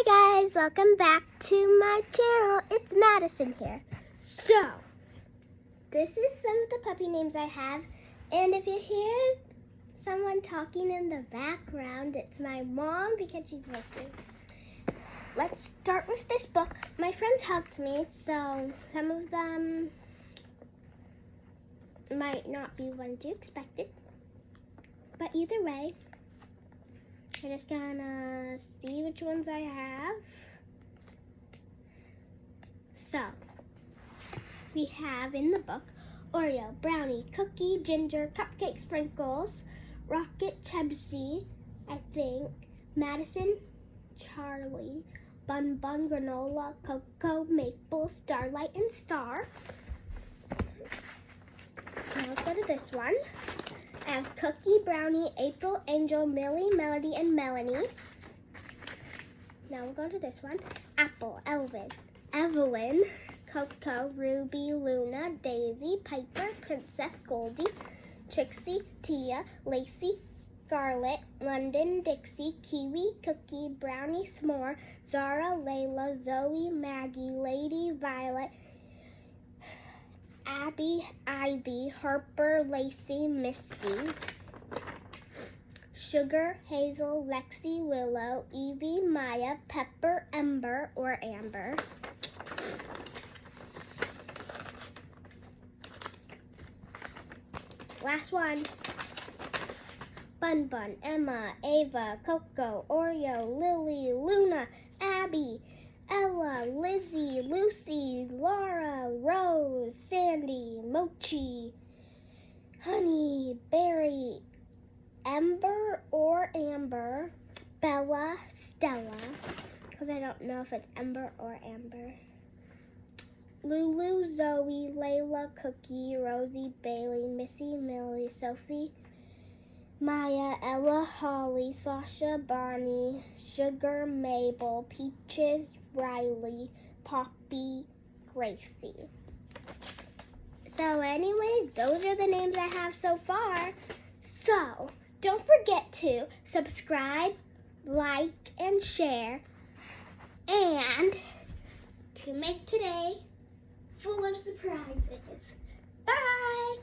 Hi guys, welcome back to my channel. It's Madison here. So, this is some of the puppy names I have. And if you hear someone talking in the background, it's my mom because she's working. Let's start with this book. My friends helped me, so some of them might not be ones you expected. But either way, I'm just gonna see which ones I have. So, we have in the book Oreo, Brownie, Cookie, Ginger, Cupcake, Sprinkles, Rocket, Chubsy, I think, Madison, Charlie, Bun Bun, Granola, Cocoa, Maple, Starlight, and Star. Now let's go to this one. I have Cookie, Brownie, April, Angel, Millie, Melody, and Melanie. Now we'll go to this one. Apple, Evelyn, Coco, Ruby, Luna, Daisy, Piper, Princess, Goldie, Trixie, Tia, Lacey, Scarlet, London, Dixie, Kiwi, Cookie, Brownie, S'more, Zara, Layla, Zoe, Maggie, Lady, Violet, Abby, Ivy, Harper, Lacey, Misty, Sugar, Hazel, Lexi, Willow, Evie, Maya, Pepper, Ember, or Amber. Last one. Bun Bun, Emma, Ava, Coco, Oreo, Lily, Luna, Abby, Ella, Lizzie, Lucy, Laura, Rose, Sandy, Mochi, Honey, Berry, Ember or Amber, Bella, Stella, because I don't know if it's Ember or Amber, Lulu, Zoe, Layla, Cookie, Rosie, Bailey, Missy, Millie, Sophie, Maya, Ella, Holly, Sasha, Bonnie, Sugar, Mabel, Peaches, Riley, Poppy, Gracie. So anyways, those are the names I have so far. So don't forget to subscribe, like, and share, and to make today full of surprises. Bye!